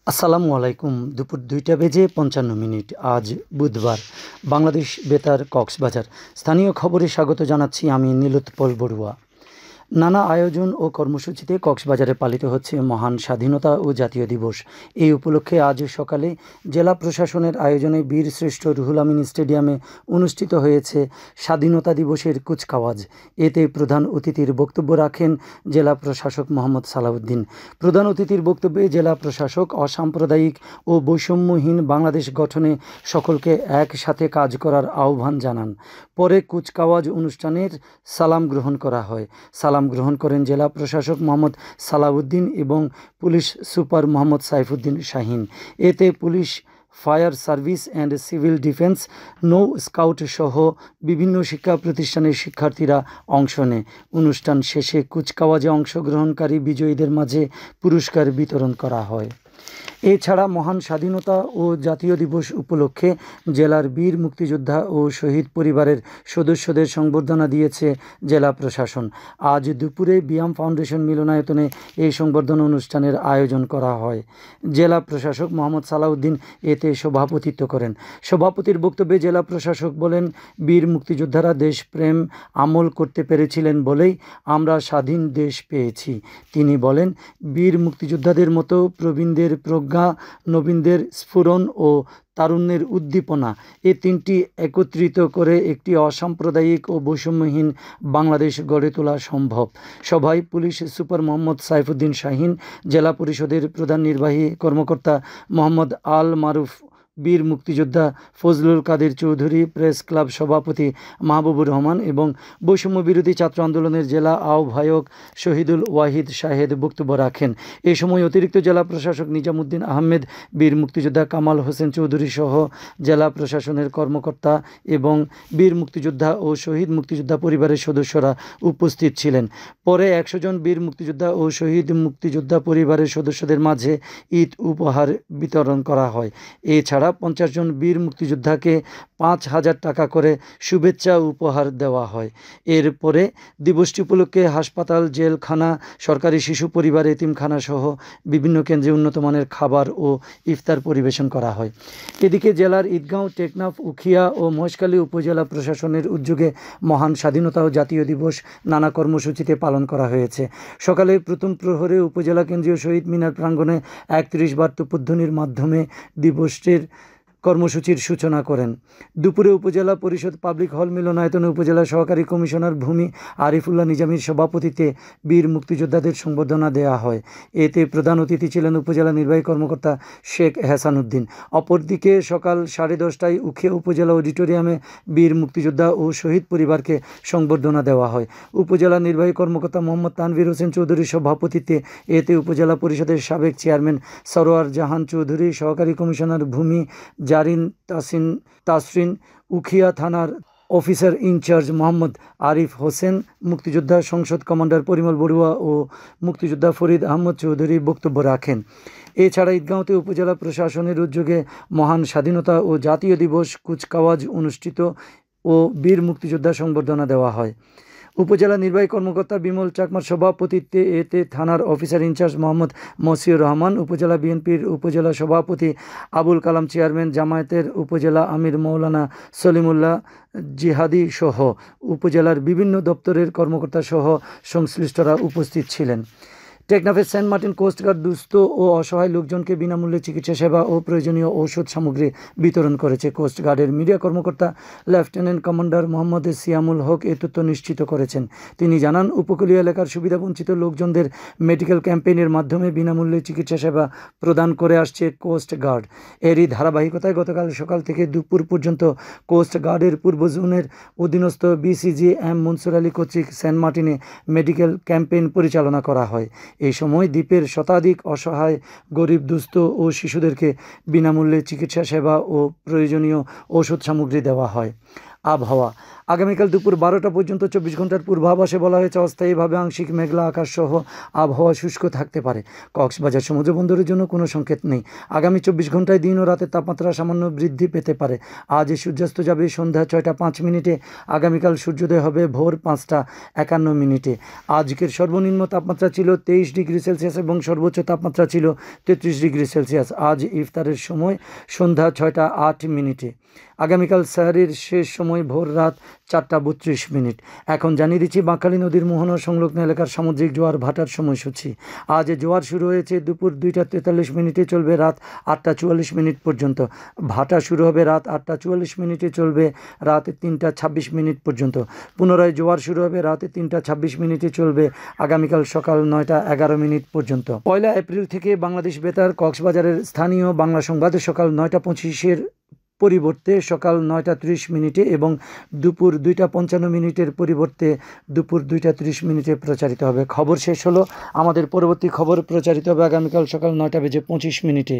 আসসালামু আলাইকুম। দুপুর ২টা বেজে ৫৫ মিনিট। আজ বুধবার। বাংলাদেশ বেতার, কক্সবাজার। স্থানীয় খবরে স্বাগত জানাচ্ছি আমি নীলোৎপল বড়ুয়া। নানা আয়োজন ও কর্মসূচিতে কক্সবাজারে পালিত হচ্ছে মহান স্বাধীনতা ও জাতীয় দিবস। এই উপলক্ষে আজ সকালে জেলা প্রশাসনের আয়োজনে বীরশ্রেষ্ঠ রুহুল আমিন স্টেডিয়ামে অনুষ্ঠিত হয়েছে স্বাধীনতা দিবসের কুচকাওয়াজ। এতে প্রধান অতিথির বক্তব্য রাখেন জেলা প্রশাসক মোহাম্মদ সালাউদ্দিন। প্রধান অতিথির বক্তব্যে জেলা প্রশাসক অসাম্প্রদায়িক ও বৈষম্যহীন বাংলাদেশ গঠনে সকলকে একসাথে কাজ করার আহ্বান জানান। পরে কুচকাওয়াজ অনুষ্ঠানের সালাম গ্রহণ করা হয়। সালাম গ্রহণ করেন জেলা প্রশাসক মোহাম্মদ সালাউদ্দিন এবং পুলিশ সুপার মোহাম্মদ সাইফুদ্দিন শাহিন। এতে police, fire service and civil defence, নৌ স্কাউট সহ বিভিন্ন শিক্ষা প্রতিষ্ঠানের শিক্ষার্থীরা অংশ নেয়। অনুষ্ঠান শেষে কুচকাওয়াজে অংশগ্রহণকারী বিজয়ীদের মাঝে পুরস্কার বিতরণ করা হয়। এছাড়া মহান স্বাধীনতা ও জাতীয় দিবস উপলক্ষে জেলার বীর মুক্তিযোদ্ধা ও শহীদ পরিবারের সদস্যদের সংবর্ধনা দিয়েছে জেলা প্রশাসন। আজ দুপুরে বিয়াম ফাউন্ডেশন মিলনায়তনে এই সংবর্ধনা অনুষ্ঠানের আয়োজন করা হয়। জেলা প্রশাসক মোহাম্মদ সালাউদ্দিন এতে সভাপতিত্ব করেন। সভাপতির বক্তব্যে জেলা প্রশাসক বলেন, বীর মুক্তিযোদ্ধারা দেশপ্রেম আমল করতে পেরেছিলেন বলেই আমরা স্বাধীন দেশ পেয়েছি। তিনি বলেন, বীর মুক্তিযোদ্ধাদের মতো প্রবীণদের প্রজ্ঞা, নবীনদের স্ফুরণ ও তারুণ্যের উদ্দীপনা, এ তিনটি একত্রিত করে একটি অসাম্প্রদায়িক ও বৈষম্যহীন বাংলাদেশ গড়ে তোলা সম্ভব। সভায় পুলিশ সুপার মোহাম্মদ সাইফুদ্দিন শাহিন, জেলা পরিষদের প্রধান নির্বাহী কর্মকর্তা মোহাম্মদ আল মারুফ, বীর মুক্তিযোদ্ধা ফজলুল কাদের চৌধুরী, প্রেস ক্লাব সভাপতি মাহবুবুর রহমান এবং বৈষম্য বিরোধী ছাত্র আন্দোলনের জেলা আহ্বায়ক শহীদুল ওয়াহিদ শাহেদ বক্তব্য রাখেন। এ সময় অতিরিক্ত জেলা প্রশাসক নিজামুদ্দিন আহমেদ, বীর মুক্তিযোদ্ধা কামাল হোসেন চৌধুরী সহ জেলা প্রশাসনের কর্মকর্তা এবং বীর মুক্তিযোদ্ধা ও শহীদ মুক্তিযোদ্ধা পরিবারের সদস্যরা উপস্থিত ছিলেন। পরে ১০০ জন বীর মুক্তিযোদ্ধা ও শহীদ মুক্তিযোদ্ধা পরিবারের সদস্যদের মাঝে ঈদ উপহার বিতরণ করা হয়। এছাড়া ৫০ জন বীর মুক্তিযোদ্ধাকে ৫,০০০ টাকা করে শুভেচ্ছা উপহার দেওয়া হয়। এরপরে দিবসটি উপলক্ষে হাসপাতাল, জেলখানা, সরকারি শিশু পরিবার, এতিমখানা সহ বিভিন্ন কেন্দ্রে উন্নতমানের খাবার ও ইফতার পরিবেশন করা হয়। এদিকে জেলার ঈদগাঁও, টেকনাফ, উখিয়া ও মহেশখালী উপজেলা প্রশাসনের উদ্যোগে মহান স্বাধীনতা ও জাতীয় দিবস নানা কর্মসূচিতে পালন করা হয়েছে। সকালে প্রথম প্রহরে উপজেলা কেন্দ্রীয় শহীদ মিনার প্রাঙ্গণে ৩১ বার তোপধ্বনির মাধ্যমে দিবসটির কর্মসূচির সূচনা করেন। দুপুরে উপজেলা পরিষদ পাবলিক হল মিলনায়তনে উপজেলা সহকারী কমিশনার ভূমি আরিফুল্লাহ নিজামীর সভাপতিত্বে বীর মুক্তিযোদ্ধাদের সংবর্ধনা দেওয়া হয়। এতে প্রধান অতিথি ছিলেন উপজেলা নির্বাহী কর্মকর্তা শেখ এহসান উদ্দিন। অপরদিকে সকাল 10:30টায় উখিয়া উপজেলা অডিটোরিয়ামে বীর মুক্তিযোদ্ধা ও শহীদ পরিবারকে সংবর্ধনা দেওয়া হয়। উপজেলা নির্বাহী কর্মকর্তা মোহাম্মদ তানভীর হোসেন চৌধুরীর সভাপতিত্বে এতে উপজেলা পরিষদের সাবেক চেয়ারম্যান সরোয়ার জাহান চৌধুরী, সহকারী কমিশনার ভূমি জারিন তাসরিন, উখিয়া থানার অফিসার ইনচার্জ মোহাম্মদ আরিফ হোসেন, মুক্তিযোদ্ধা সংসদ কমান্ডার পরিমল বড়ুয়া ও মুক্তিযোদ্ধা ফরিদ আহমদ চৌধুরী বক্তব্য রাখেন। এছাড়া ঈদগাঁওতে উপজেলা প্রশাসনের উদ্যোগে মহান স্বাধীনতা ও জাতীয় দিবস কুচকাওয়াজ অনুষ্ঠিত ও বীর মুক্তিযোদ্ধা সংবর্ধনা দেওয়া হয়। উপজেলা নির্বাহী কর্মকর্তা বিমল চাকমার সভাপতিত্বে এতে থানার অফিসার ইনচার্জ মোহাম্মদ মসিউর রহমান, উপজেলা বিএনপির উপজেলা সভাপতি আবুল কালাম, চেয়ারম্যান জামায়াতের উপজেলা আমির মৌলানা সলিমুল্লাহ জিহাদি সহ উপজেলার বিভিন্ন দপ্তরের কর্মকর্তা সহ সংশ্লিষ্টরা উপস্থিত ছিলেন। টেকনাফের সেন্ট মার্টিন কোস্টগার্ড দুস্থ ও অসহায় লোকজনকে বিনামূল্যে চিকিৎসা সেবা ও প্রয়োজনীয় ঔষধ সামগ্রী বিতরণ করেছে। কোস্টগার্ডের মিডিয়া কর্মকর্তা লেফটেন্যান্ট কমান্ডার মোহাম্মদ সিয়ামুল হক এ তথ্য নিশ্চিত করেছেন। তিনি জানান, উপকূলীয় এলাকার সুবিধাবঞ্চিত লোকজনদের মেডিকেল ক্যাম্পেইনের মাধ্যমে বিনামূল্যে চিকিৎসা সেবা প্রদান করে আসছে কোস্টগার্ড। এরই ধারাবাহিকতায় গতকাল সকাল থেকে দুপুর পর্যন্ত কোস্টগার্ডের পূর্ব জোনের অধীনস্থ বিসিজি এম মনসুর আলী কর্তৃক সেন্ট মার্টিনে মেডিকেল ক্যাম্পেইন পরিচালনা করা হয়। এই সময় দ্বীপের শতাধিক অসহায়, গরিব, দুস্থ ও শিশুদেরকে বিনামূল্যে চিকিৎসা সেবা ও প্রয়োজনীয় ঔষধ সামগ্রী দেওয়া হয়। আবহাওয়া। আগামীকাল দুপুর 12টা পর্যন্ত 24 ঘন্টার পূর্বাভাসে বলা হয়েছে অস্থায়ীভাবে আংশিক মেঘলা আকাশ সহ আবহাওয়া শুষ্ক থাকতে পারে। কক্সবাজার সমুদ্র বন্দরের জন্য কোনো সংকেত নেই। আগামী 24 ঘন্টায় দিন ও রাতের তাপমাত্রা সামান্য বৃদ্ধি পেতে পারে। আজ সূর্যাস্ত যাবে সন্ধ্যা 6টা 5 মিনিটে। আগামীকাল সূর্যোদয় হবে ভোর 5টা 51 মিনিটে। আজকের সর্বনিম্ন তাপমাত্রা ছিল 23 ডিগ্রি সেলসিয়াস এবং সর্বোচ্চ তাপমাত্রা ছিল 33 ডিগ্রি সেলসিয়াস। আজ ইফতারের সময় সন্ধ্যা 6টা 8 মিনিটে। আগামীকাল সাহারির শেষ সময় ভোর রাত 4টা 32 মিনিট। এখন জানিয়ে দিচ্ছি বাঁকখালী নদীর মোহনা সংলগ্ন এলাকার সামুদ্রিক জোয়ার ভাটার সময়সূচি। আজ জোয়ার শুরু হয়েছে দুপুর 2টা 43 মিনিটে, চলবে রাত 8টা 44 মিনিট পর্যন্ত। ভাটা শুরু হবে রাত 8টা 44 মিনিটে, চলবে রাত 3টা 26 মিনিট পর্যন্ত। পুনরায় জোয়ার শুরু হবে রাত 3টা 26 মিনিটে, চলবে আগামীকাল সকাল 9টা 11 মিনিট পর্যন্ত। 1 এপ্রিল থেকে বাংলাদেশ বেতার কক্সবাজারের স্থানীয় বাংলা সংবাদ সকাল 9টা 25-এর পরিবর্তে সকাল 9টা 30 মিনিটে এবং দুপুর 2টা 55 মিনিটের পরিবর্তে দুপুর 2টা 30 মিনিটে প্রচারিত হবে। খবর শেষ হলো। আমাদের পরবর্তী খবর প্রচারিত হবে আগামীকাল সকাল 9টা বেজে 25 মিনিটে।